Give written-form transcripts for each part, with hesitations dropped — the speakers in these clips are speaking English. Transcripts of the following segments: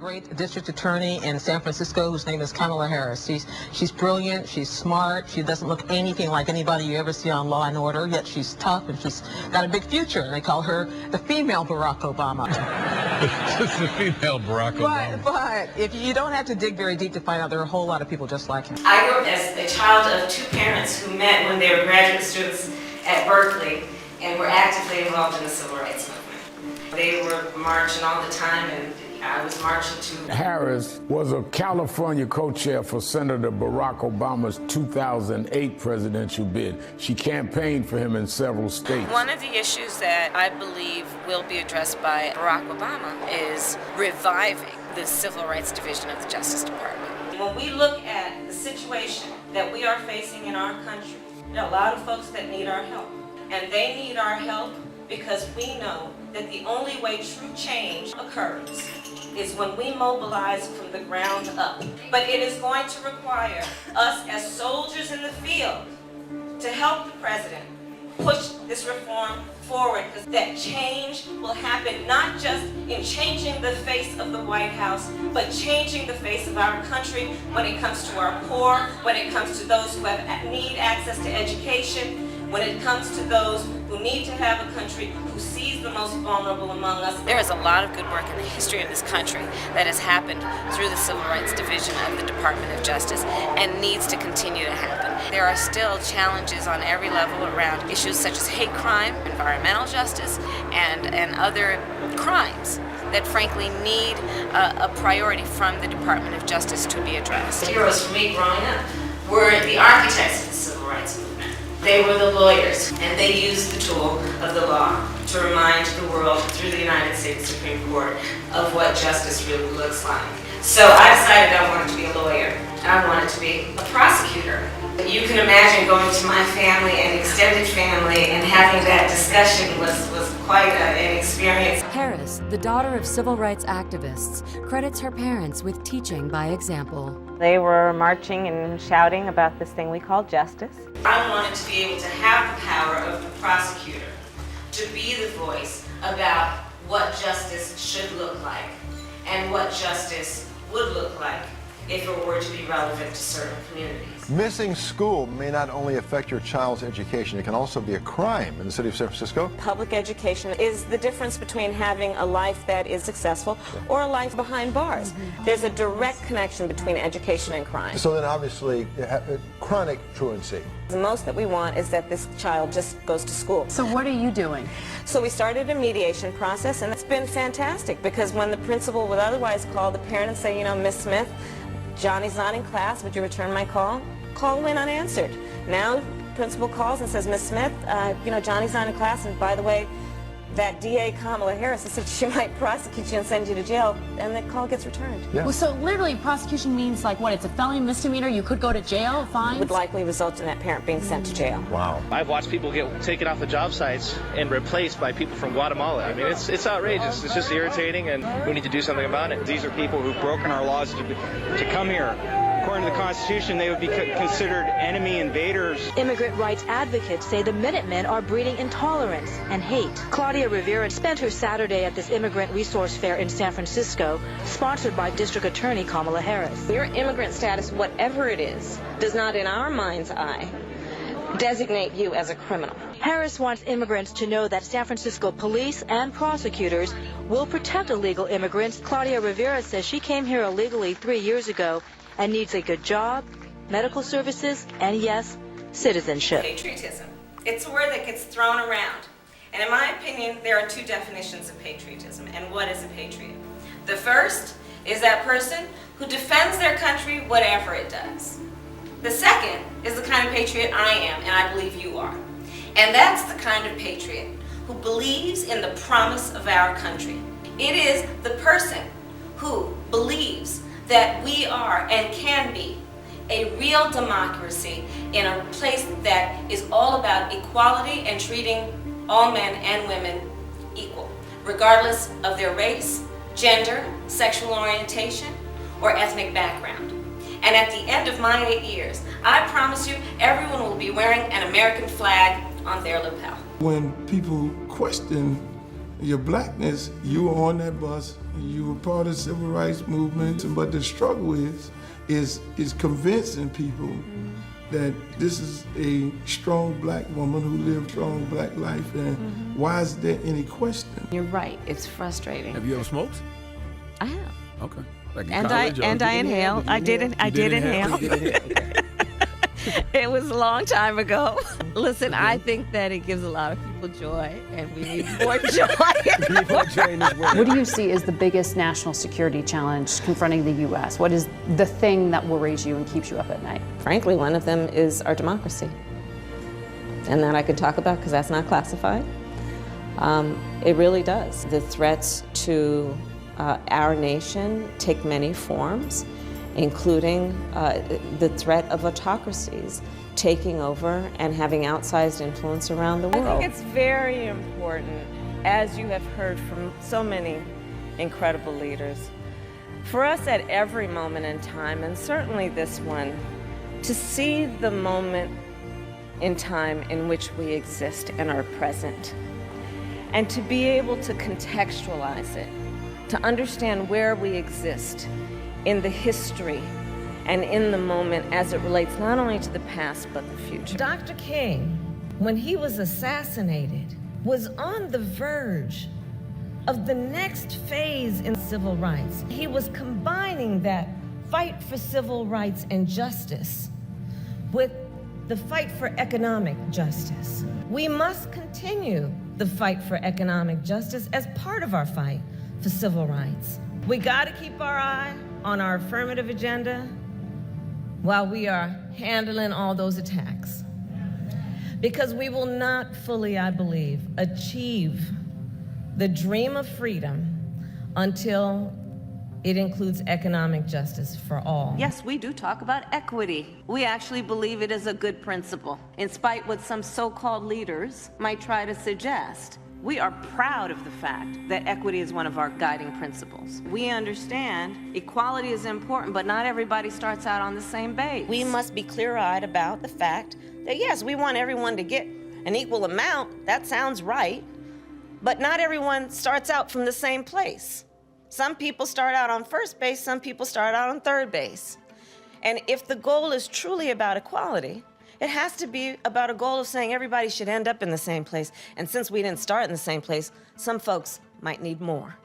great district attorney in San Francisco whose name is Kamala Harris. She's brilliant, she's smart, she doesn't look anything like anybody you ever see on Law and Order, yet she's tough and she's got a big future. They call her the female Barack Obama. Just the female Barack Obama. But if you don't have to dig very deep to find out, there are a whole lot of people just like him. I grew up as a child of two parents who met when they were graduate students at Berkeley and were actively involved in the civil rights movement. They were marching all the time, and I was marching too. Harris was a California co-chair for Senator Barack Obama's 2008 presidential bid. She campaigned for him in several states. One of the issues that I believe will be addressed by Barack Obama is reviving the Civil Rights Division of the Justice Department. When we look at the situation that we are facing in our country, there are a lot of folks that need our help. And they need our help because we know that the only way true change occurs is when we mobilize from the ground up. But it is going to require us as soldiers in the field to help the president push this reform forward, because that change will happen not just in changing the face of the White House, but changing the face of our country when it comes to our poor, when it comes to those who need access to education, when it comes to those who need to have a country who sees the most vulnerable among us. There is a lot of good work in the history of this country that has happened through the Civil Rights Division of the Department of Justice and needs to continue to happen. There are still challenges on every level around issues such as hate crime, environmental justice, and other crimes that frankly need a priority from the Department of Justice to be addressed. Heroes for me growing up were the architects of the Civil Rights Movement. They were the lawyers, and they used the tool of the law to remind the world through the United States Supreme Court of what justice really looks like. So I decided I wanted to be a lawyer, and I wanted to be a prosecutor. You can imagine going to my family and extended family and having that discussion was quite an experience. Harris, the daughter of civil rights activists, credits her parents with teaching by example. They were marching and shouting about this thing we call justice. I wanted to be able to have the power of the prosecutor, to be the voice about what justice should look like and what justice would look like if it were to be relevant to certain communities. Missing school may not only affect your child's education, it can also be a crime in the city of San Francisco. Public education is the difference between having a life that is successful or a life behind bars. There's a direct connection between education and crime. So then obviously chronic truancy. The most that we want is that this child just goes to school. So what are you doing? So we started a mediation process, and it's been fantastic, because when the principal would otherwise call the parent and say, you know, Miss Smith, Johnny's not in class, would you return my call? Call went unanswered. Now principal calls and says, Miss Smith, you know, Johnny's not in class, and by the way, that DA Kamala Harris said she might prosecute you and send you to jail, and the call gets returned. Yeah. Well, so literally prosecution means like what? It's a felony misdemeanor, you could go to jail, fines? Would likely result in that parent being sent to jail. Wow. I've watched people get taken off the job sites and replaced by people from Guatemala. I mean, it's outrageous. It's just irritating, and we need to do something about it. These are people who've broken our laws to come here. According to the Constitution, they would be considered enemy invaders. Immigrant rights advocates say the Minutemen are breeding intolerance and hate. Claudia Rivera spent her Saturday at this immigrant resource fair in San Francisco, sponsored by District Attorney Kamala Harris. Your immigrant status, whatever it is, does not, in our mind's eye, designate you as a criminal. Harris wants immigrants to know that San Francisco police and prosecutors will protect illegal immigrants. Claudia Rivera says she came here illegally 3 years ago and needs a good job, medical services, and yes, citizenship. Patriotism. It's a word that gets thrown around. And in my opinion, there are two definitions of patriotism. And what is a patriot? The first is that person who defends their country whatever it does. The second is the kind of patriot I am, and I believe you are. And that's the kind of patriot who believes in the promise of our country. It is the person who believes that we are and can be a real democracy in a place that is all about equality and treating all men and women equal, regardless of their race, gender, sexual orientation, or ethnic background. And at the end of my 8 years, I promise you, everyone will be wearing an American flag on their lapel. When people question your blackness, you were on that bus You were part of the civil rights movement, but the struggle is convincing people that this is a strong black woman who lived a strong black life, and why is there any question? You're right. It's frustrating. Have you ever smoked? I have. Okay. Like in And college, I inhaled. I did inhale. It was a long time ago. Listen, I think that it gives a lot of people joy, and we need more joy. What do you see as the biggest national security challenge confronting the U.S.? What is the thing that worries you and keeps you up at night? Frankly, one of them is our democracy. And that I can talk about because that's not classified. It really does. The threats to our nation take many forms, including the threat of autocracies taking over and having outsized influence around the world. I think it's very important, as you have heard from so many incredible leaders, for us at every moment in time, and certainly this one, to see the moment in time in which we exist and are present, and to be able to contextualize it, to understand where we exist in the history and in the moment as it relates not only to the past but the future. Dr. King, when he was assassinated, was on the verge of the next phase in civil rights. He was combining that fight for civil rights and justice with the fight for economic justice. We must continue the fight for economic justice as part of our fight for civil rights. We gotta keep our eye on our affirmative agenda while we are handling all those attacks. Because we will not fully, I believe, achieve the dream of freedom until it includes economic justice for all. Yes, we do talk about equity. We actually believe it is a good principle, in spite what some so-called leaders might try to suggest. We are proud of the fact that equity is one of our guiding principles. We understand equality is important, but not everybody starts out on the same base. We must be clear-eyed about the fact that, yes, we want everyone to get an equal amount. That sounds right. But not everyone starts out from the same place. Some people start out on first base, some people start out on third base. And if the goal is truly about equality, it has to be about a goal of saying everybody should end up in the same place. And since we didn't start in the same place, some folks might need more.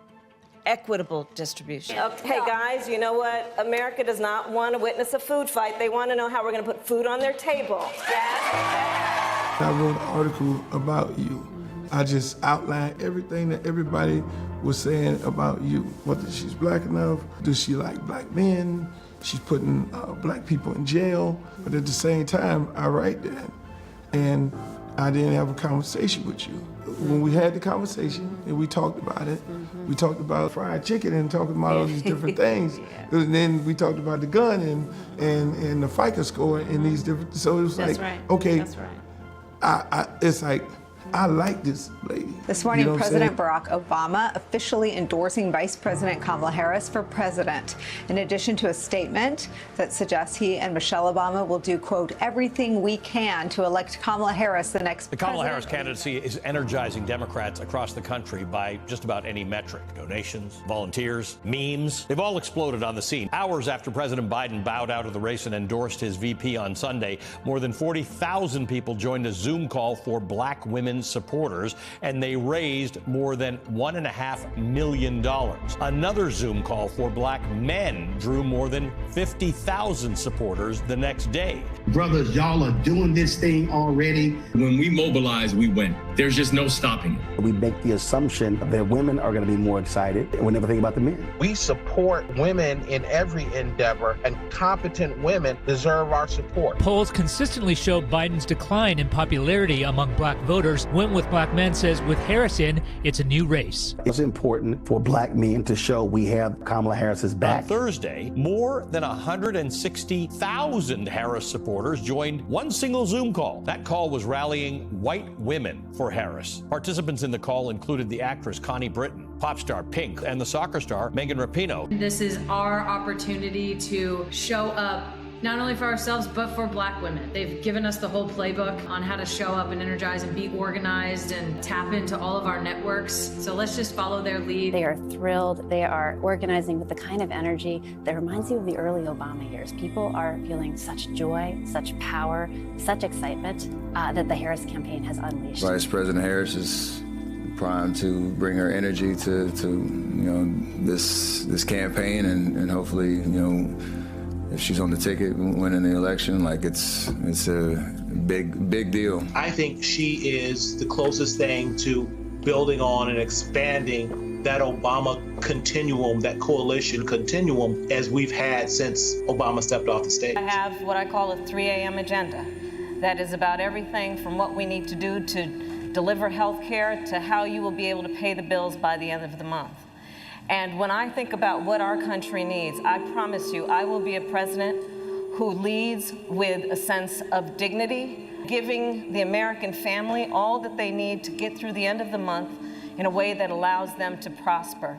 Equitable distribution. Hey guys, you know what? America does not want to witness a food fight. They want to know how we're going to put food on their table. I wrote an article about you. I just outlined everything that everybody was saying about you. Whether she's black enough, does she like black men? She's putting black people in jail, but at the same time, I write that. And I didn't have a conversation with you. When we had the conversation and we talked about it, we talked about fried chicken and talking about all these different things. And then we talked about the gun and the FICA score and these different, so it was That's like, right. okay, That's right. It's like, I like this lady. This morning, You know what I'm President saying? Barack Obama officially endorsing Vice President Kamala Harris for president, in addition to a statement that suggests he and Michelle Obama will do, quote, everything we can to elect Kamala Harris the next president. The Kamala Harris candidacy is energizing Democrats across the country by just about any metric. Donations, volunteers, memes, they've all exploded on the scene. Hours after President Biden bowed out of the race and endorsed his VP on Sunday, more than 40,000 people joined a Zoom call for black women supporters, and they raised more than $1.5 million. Another Zoom call for black men drew more than 50,000 supporters the next day. Brothers, y'all are doing this thing already. When we mobilize, we win. There's just no stopping it. We make the assumption that women are going to be more excited, and we never think about the men. We support women in every endeavor, and competent women deserve our support. Polls consistently show Biden's decline in popularity among black voters. Went with Black Men says with Harris in, it's a new race. It's important for black men to show we have Kamala Harris's back. On Thursday, more than 160,000 Harris supporters joined one single Zoom call. That call was rallying white women for Harris. Participants in the call included the actress Connie Britton, pop star Pink, and the soccer star Megan Rapinoe. This is our opportunity to show up not only for ourselves, but for Black women. They've given us the whole playbook on how to show up and energize and be organized and tap into all of our networks. So let's just follow their lead. They are thrilled. They are organizing with the kind of energy that reminds you of the early Obama years. People are feeling such joy, such power, such excitement that the Harris campaign has unleashed. Vice President Harris is primed to bring her energy to this campaign, and hopefully, if she's on the ticket winning the election, like it's a big deal. I think she is the closest thing to building on and expanding that Obama continuum, that coalition continuum, as we've had since Obama stepped off the stage. I have what I call a 3 a.m. agenda that is about everything from what we need to do to deliver health care to how you will be able to pay the bills by the end of the month. And when I think about what our country needs, I promise you I will be a president who leads with a sense of dignity, giving the American family all that they need to get through the end of the month in a way that allows them to prosper.